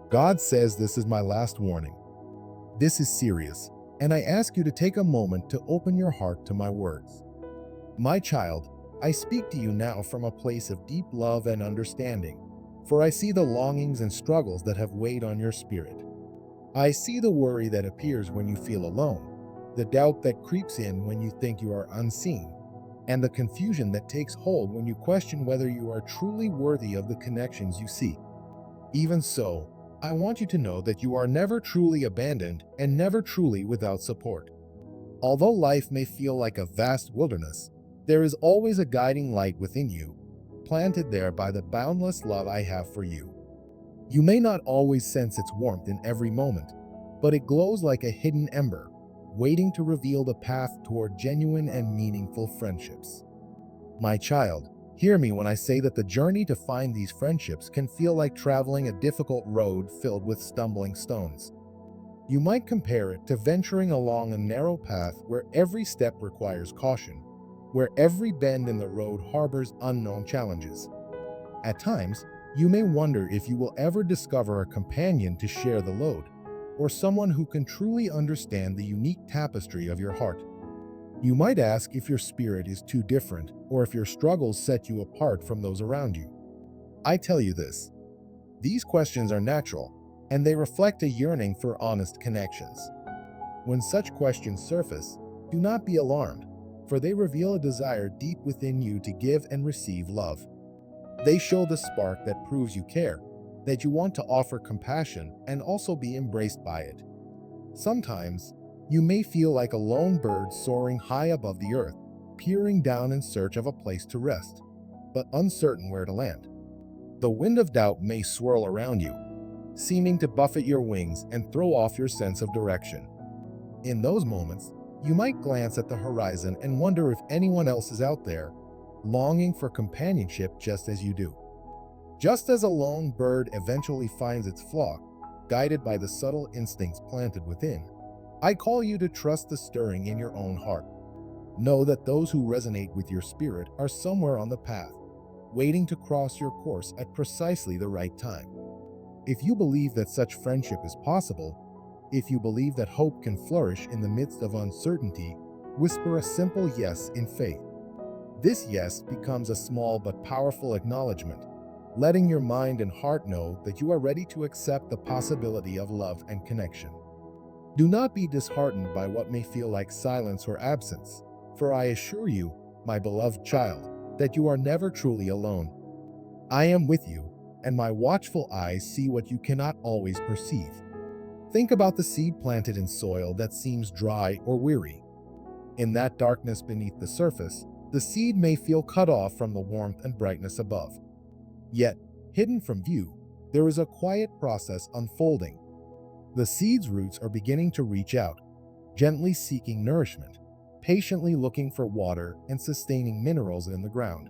God says this is my last warning. This is serious, and I ask you to take a moment to open your heart to my words. My child, I speak to you now from a place of deep love and understanding, for I see the longings and struggles that have weighed on your spirit. I see the worry that appears when you feel alone, the doubt that creeps in when you think you are unseen, and the confusion that takes hold when you question whether you are truly worthy of the connections you seek. Even so, I want you to know that you are never truly abandoned and never truly without support. Although life may feel like a vast wilderness, there is always a guiding light within you, planted there by the boundless love I have for you. You may not always sense its warmth in every moment, but it glows like a hidden ember, waiting to reveal the path toward genuine and meaningful friendships. My child, hear me when I say that the journey to find these friendships can feel like traveling a difficult road filled with stumbling stones. You might compare it to venturing along a narrow path where every step requires caution, where every bend in the road harbors unknown challenges. At times, you may wonder if you will ever discover a companion to share the load, or someone who can truly understand the unique tapestry of your heart. You might ask if your spirit is too different, or if your struggles set you apart from those around you. I tell you this: these questions are natural, and they reflect a yearning for honest connections. When such questions surface, do not be alarmed, for they reveal a desire deep within you to give and receive love. They show the spark that proves you care, that you want to offer compassion and also be embraced by it. Sometimes, you may feel like a lone bird soaring high above the earth, peering down in search of a place to rest, but uncertain where to land. The wind of doubt may swirl around you, seeming to buffet your wings and throw off your sense of direction. In those moments, you might glance at the horizon and wonder if anyone else is out there, longing for companionship just as you do. Just as a lone bird eventually finds its flock, guided by the subtle instincts planted within, I call you to trust the stirring in your own heart. Know that those who resonate with your spirit are somewhere on the path, waiting to cross your course at precisely the right time. If you believe that such friendship is possible, if you believe that hope can flourish in the midst of uncertainty, whisper a simple yes in faith. This yes becomes a small but powerful acknowledgement, letting your mind and heart know that you are ready to accept the possibility of love and connection. Do not be disheartened by what may feel like silence or absence, for I assure you, my beloved child, that you are never truly alone. I am with you, and my watchful eyes see what you cannot always perceive. Think about the seed planted in soil that seems dry or weary. In that darkness beneath the surface, the seed may feel cut off from the warmth and brightness above. Yet, hidden from view, there is a quiet process unfolding. The seed's roots are beginning to reach out, gently seeking nourishment, patiently looking for water and sustaining minerals in the ground.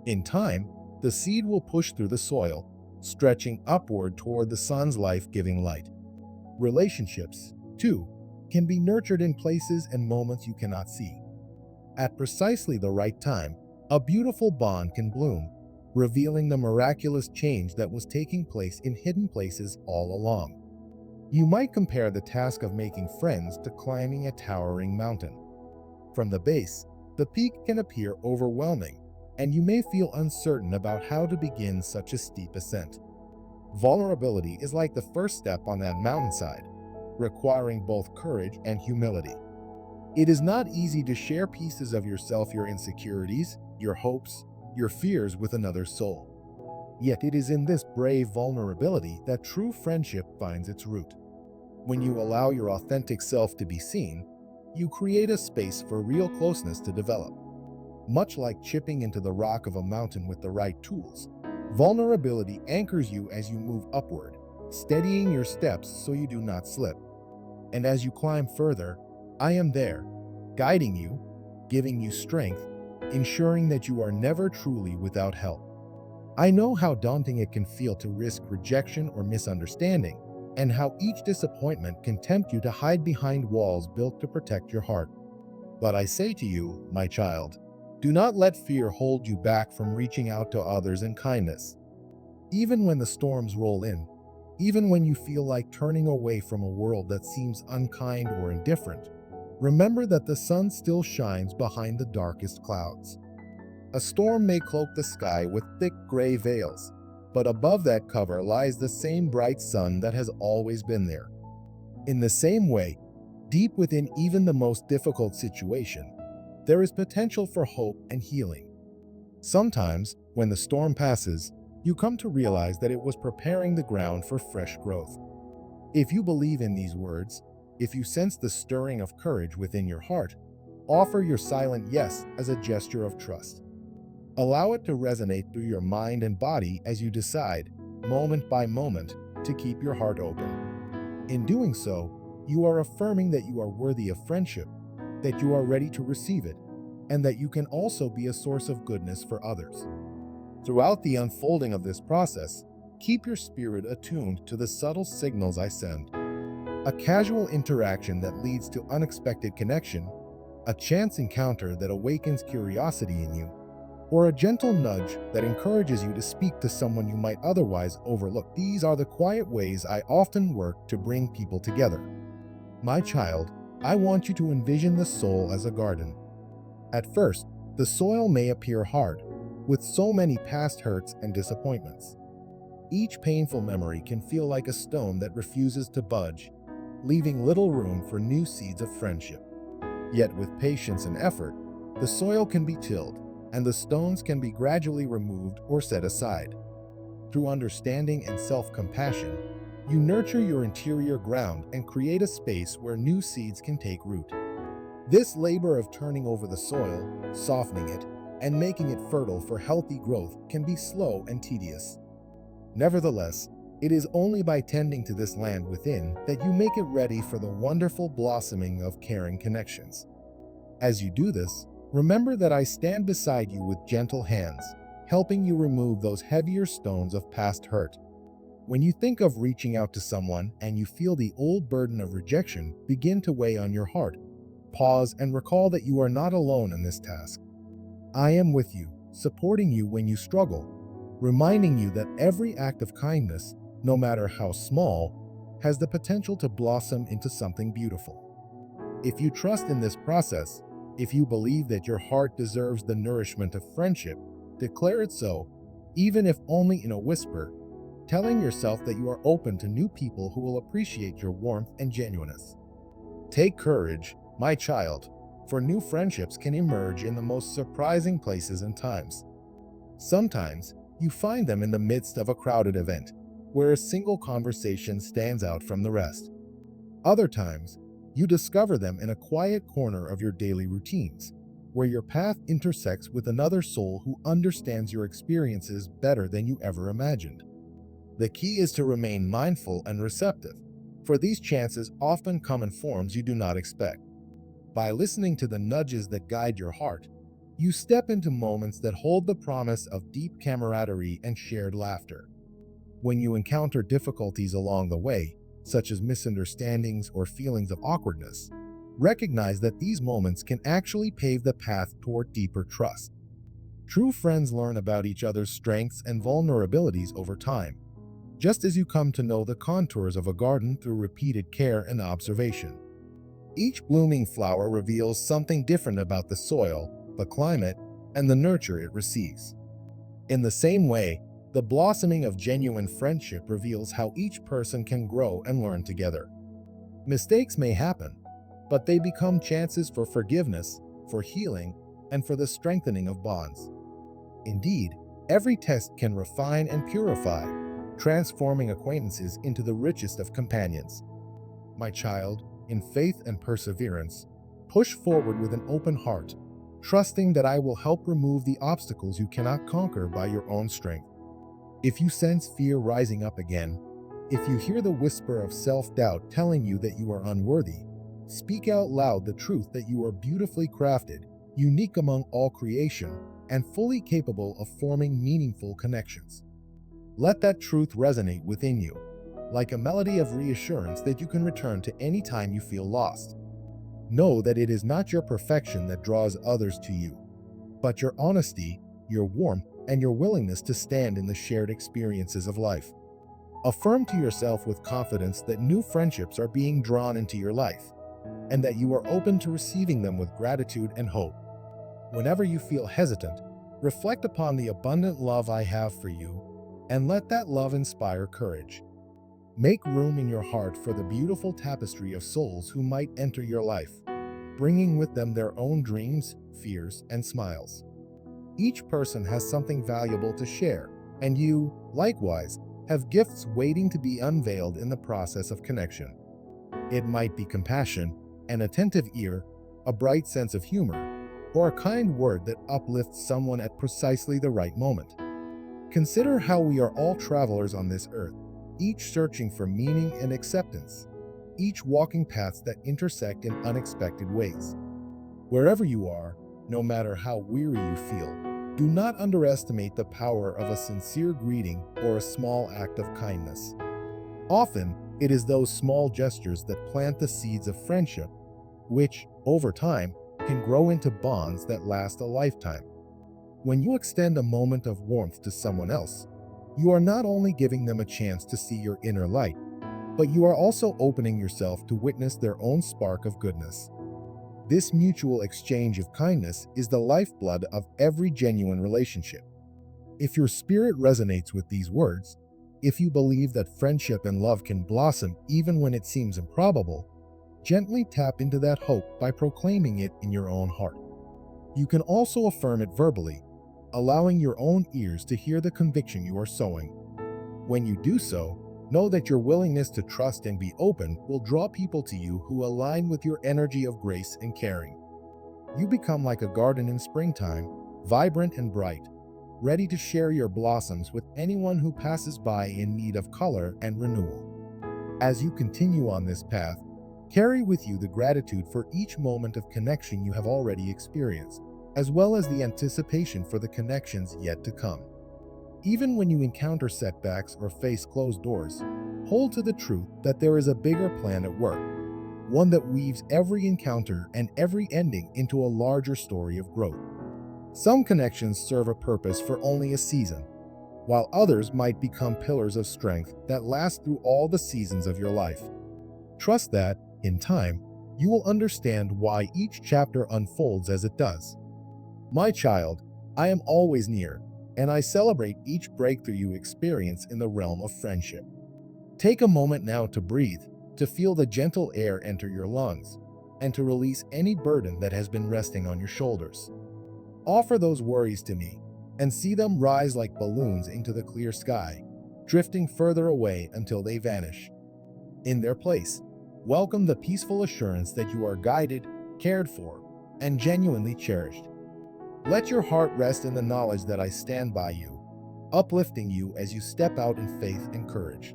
In time, the seed will push through the soil, stretching upward toward the sun's life-giving light. Relationships, too, can be nurtured in places and moments you cannot see. At precisely the right time, a beautiful bond can bloom, revealing the miraculous change that was taking place in hidden places all along. You might compare the task of making friends to climbing a towering mountain. From the base, the peak can appear overwhelming, and you may feel uncertain about how to begin such a steep ascent. Vulnerability is like the first step on that mountainside, requiring both courage and humility. It is not easy to share pieces of yourself, your insecurities, your hopes, your fears with another soul. Yet it is in this brave vulnerability that true friendship finds its root. When you allow your authentic self to be seen, you create a space for real closeness to develop. Much like chipping into the rock of a mountain with the right tools, vulnerability anchors you as you move upward, steadying your steps so you do not slip. And as you climb further, I am there, guiding you, giving you strength, ensuring that you are never truly without help. I know how daunting it can feel to risk rejection or misunderstanding, and how each disappointment can tempt you to hide behind walls built to protect your heart. But I say to you, my child, do not let fear hold you back from reaching out to others in kindness. Even when the storms roll in, Even when you feel like turning away from a world that seems unkind or indifferent, remember that the sun still shines behind the darkest clouds. A storm may cloak the sky with thick gray veils, but above that cover lies the same bright sun that has always been there. In the same way, deep within even the most difficult situation, there is potential for hope and healing. Sometimes, when the storm passes, you come to realize that it was preparing the ground for fresh growth. If you believe in these words, if you sense the stirring of courage within your heart, offer your silent yes as a gesture of trust. Allow it to resonate through your mind and body as you decide, moment by moment, to keep your heart open. In doing so, you are affirming that you are worthy of friendship, that you are ready to receive it, and that you can also be a source of goodness for others. Throughout the unfolding of this process, keep your spirit attuned to the subtle signals I send. A casual interaction that leads to unexpected connection, a chance encounter that awakens curiosity in you, or a gentle nudge that encourages you to speak to someone you might otherwise overlook. These are the quiet ways I often work to bring people together. My child, I want you to envision the soul as a garden. At first, the soil may appear hard, with so many past hurts and disappointments. Each painful memory can feel like a stone that refuses to budge, leaving little room for new seeds of friendship. Yet with patience and effort, the soil can be tilled, and the stones can be gradually removed or set aside. Through understanding and self-compassion, you nurture your interior ground and create a space where new seeds can take root. This labor of turning over the soil, softening it, and making it fertile for healthy growth can be slow and tedious. Nevertheless, it is only by tending to this land within that you make it ready for the wonderful blossoming of caring connections. As you do this, remember that I stand beside you with gentle hands, helping you remove those heavier stones of past hurt. When you think of reaching out to someone and you feel the old burden of rejection begin to weigh on your heart, pause and recall that you are not alone in this task. I am with you, supporting you when you struggle, reminding you that every act of kindness, no matter how small, has the potential to blossom into something beautiful. If you trust in this process, if you believe that your heart deserves the nourishment of friendship, declare it so, even if only in a whisper, telling yourself that you are open to new people who will appreciate your warmth and genuineness. Take courage, my child, for new friendships can emerge in the most surprising places and times. Sometimes, you find them in the midst of a crowded event, where a single conversation stands out from the rest. Other times, you discover them in a quiet corner of your daily routines, where your path intersects with another soul who understands your experiences better than you ever imagined. The key is to remain mindful and receptive, for these chances often come in forms you do not expect. By listening to the nudges that guide your heart, you step into moments that hold the promise of deep camaraderie and shared laughter. When you encounter difficulties along the way, such as misunderstandings or feelings of awkwardness, recognize that these moments can actually pave the path toward deeper trust. True friends learn about each other's strengths and vulnerabilities over time, just as you come to know the contours of a garden through repeated care and observation. Each blooming flower reveals something different about the soil, the climate, and the nurture it receives. In the same way, the blossoming of genuine friendship reveals how each person can grow and learn together. Mistakes may happen, but they become chances for forgiveness, for healing, and for the strengthening of bonds. Indeed, every test can refine and purify, transforming acquaintances into the richest of companions. My child, in faith and perseverance, push forward with an open heart, trusting that I will help remove the obstacles you cannot conquer by your own strength. If you sense fear rising up again, if you hear the whisper of self-doubt telling you that you are unworthy, speak out loud the truth that you are beautifully crafted, unique among all creation, and fully capable of forming meaningful connections. Let that truth resonate within you, like a melody of reassurance that you can return to any time you feel lost. Know that it is not your perfection that draws others to you, but your honesty, your warmth, and your willingness to stand in the shared experiences of life. Affirm to yourself with confidence that new friendships are being drawn into your life, and that you are open to receiving them with gratitude and hope. Whenever you feel hesitant, reflect upon the abundant love I have for you, and let that love inspire courage. Make room in your heart for the beautiful tapestry of souls who might enter your life, bringing with them their own dreams, fears, and smiles. Each person has something valuable to share, and you, likewise, have gifts waiting to be unveiled in the process of connection. It might be compassion, an attentive ear, a bright sense of humor, or a kind word that uplifts someone at precisely the right moment. Consider how we are all travelers on this earth, each searching for meaning and acceptance, each walking paths that intersect in unexpected ways. Wherever you are, no matter how weary you feel, do not underestimate the power of a sincere greeting or a small act of kindness. Often, it is those small gestures that plant the seeds of friendship, which, over time, can grow into bonds that last a lifetime. When you extend a moment of warmth to someone else, you are not only giving them a chance to see your inner light, but you are also opening yourself to witness their own spark of goodness. This mutual exchange of kindness is the lifeblood of every genuine relationship. If your spirit resonates with these words, if you believe that friendship and love can blossom even when it seems improbable, gently tap into that hope by proclaiming it in your own heart. You can also affirm it verbally, allowing your own ears to hear the conviction you are sowing. When you do so, know that your willingness to trust and be open will draw people to you who align with your energy of grace and caring. You become like a garden in springtime, vibrant and bright, ready to share your blossoms with anyone who passes by in need of color and renewal. As you continue on this path, carry with you the gratitude for each moment of connection you have already experienced, as well as the anticipation for the connections yet to come. Even when you encounter setbacks or face closed doors, hold to the truth that there is a bigger plan at work, one that weaves every encounter and every ending into a larger story of growth. Some connections serve a purpose for only a season, while others might become pillars of strength that last through all the seasons of your life. Trust that, in time, you will understand why each chapter unfolds as it does. My child, I am always near, and I celebrate each breakthrough you experience in the realm of friendship. Take a moment now to breathe, to feel the gentle air enter your lungs, and to release any burden that has been resting on your shoulders. Offer those worries to me, and see them rise like balloons into the clear sky, drifting further away until they vanish. In their place, welcome the peaceful assurance that you are guided, cared for, and genuinely cherished. Let your heart rest in the knowledge that I stand by you, uplifting you as you step out in faith and courage.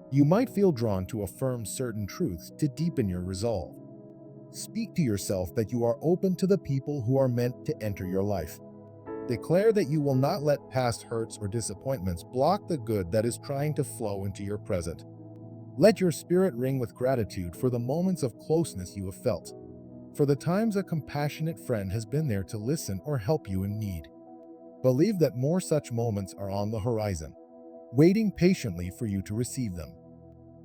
You might feel drawn to affirm certain truths to deepen your resolve. Speak to yourself that you are open to the people who are meant to enter your life. Declare that you will not let past hurts or disappointments block the good that is trying to flow into your present. Let your spirit ring with gratitude for the moments of closeness you have felt, for the times a compassionate friend has been there to listen or help you in need. Believe that more such moments are on the horizon, waiting patiently for you to receive them.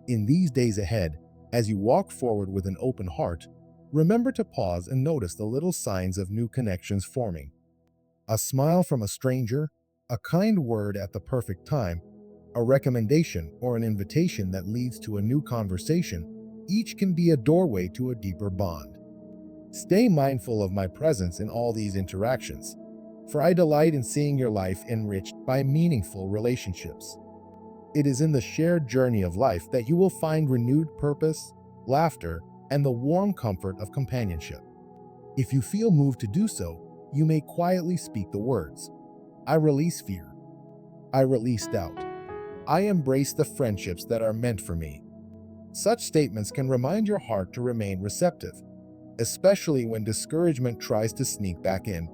In these days ahead, as you walk forward with an open heart, remember to pause and notice the little signs of new connections forming. A smile from a stranger, a kind word at the perfect time, a recommendation or an invitation that leads to a new conversation, each can be a doorway to a deeper bond. Stay mindful of my presence in all these interactions, for I delight in seeing your life enriched by meaningful relationships. It is in the shared journey of life that you will find renewed purpose, laughter, and the warm comfort of companionship. If you feel moved to do so, you may quietly speak the words, I release fear. I release doubt. I embrace the friendships that are meant for me. Such statements can remind your heart to remain receptive, especially when discouragement tries to sneak back in.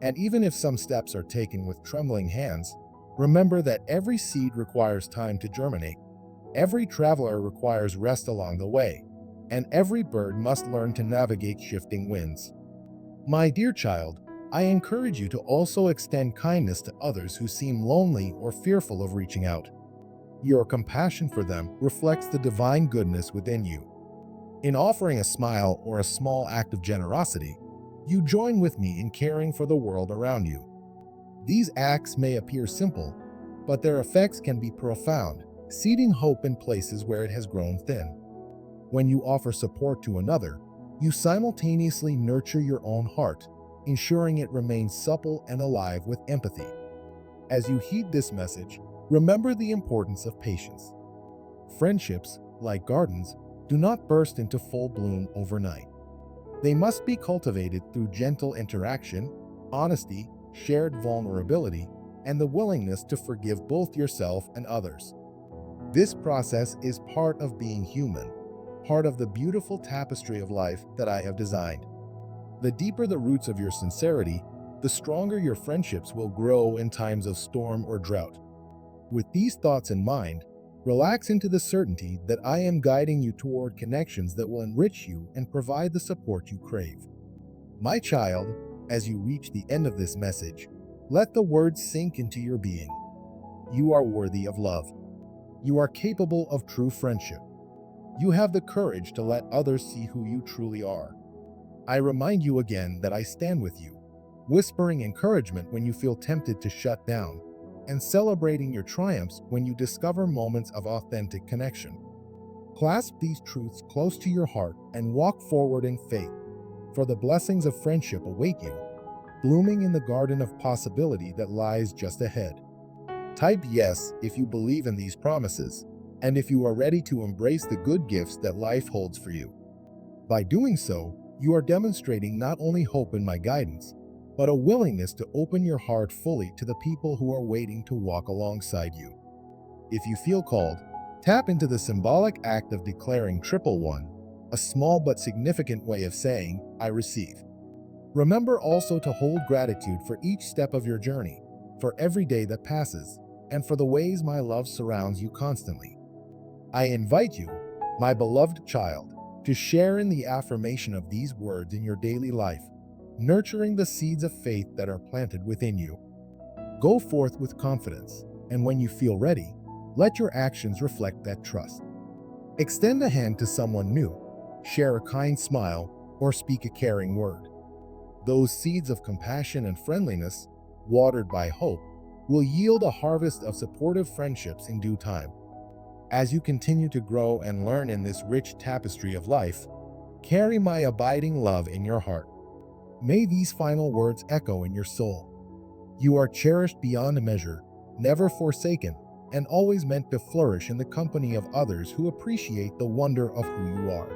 And even if some steps are taken with trembling hands, remember that every seed requires time to germinate, every traveler requires rest along the way, and every bird must learn to navigate shifting winds. My dear child, I encourage you to also extend kindness to others who seem lonely or fearful of reaching out. Your compassion for them reflects the divine goodness within you. In offering a smile or a small act of generosity, you join with me in caring for the world around you. These acts may appear simple, but their effects can be profound, seeding hope in places where it has grown thin. When you offer support to another, you simultaneously nurture your own heart, ensuring it remains supple and alive with empathy. As you heed this message, remember the importance of patience. Friendships, like gardens, do not burst into full bloom overnight. They must be cultivated through gentle interaction, honesty, shared vulnerability, and the willingness to forgive both yourself and others. This process is part of being human, part of the beautiful tapestry of life that I have designed. The deeper the roots of your sincerity, the stronger your friendships will grow in times of storm or drought. With these thoughts in mind, relax into the certainty that I am guiding you toward connections that will enrich you and provide the support you crave. My child, as you reach the end of this message, let the words sink into your being. You are worthy of love. You are capable of true friendship. You have the courage to let others see who you truly are. I remind you again that I stand with you, whispering encouragement when you feel tempted to shut down, and celebrating your triumphs when you discover moments of authentic connection. Clasp these truths close to your heart and walk forward in faith, for the blessings of friendship await you, blooming in the garden of possibility that lies just ahead. Type yes if you believe in these promises, and if you are ready to embrace the good gifts that life holds for you. By doing so, you are demonstrating not only hope in my guidance, but a willingness to open your heart fully to the people who are waiting to walk alongside you. If you feel called, tap into the symbolic act of declaring 111, a small but significant way of saying, I receive. Remember also to hold gratitude for each step of your journey, for every day that passes, and for the ways my love surrounds you constantly. I invite you, my beloved child, to share in the affirmation of these words in your daily life, nurturing the seeds of faith that are planted within you. Go forth with confidence, and when you feel ready, let your actions reflect that trust. Extend a hand to someone new, share a kind smile, or speak a caring word. Those seeds of compassion and friendliness, watered by hope, will yield a harvest of supportive friendships in due time. As you continue to grow and learn in this rich tapestry of life, carry my abiding love in your heart. May these final words echo in your soul. You are cherished beyond measure, never forsaken, and always meant to flourish in the company of others who appreciate the wonder of who you are.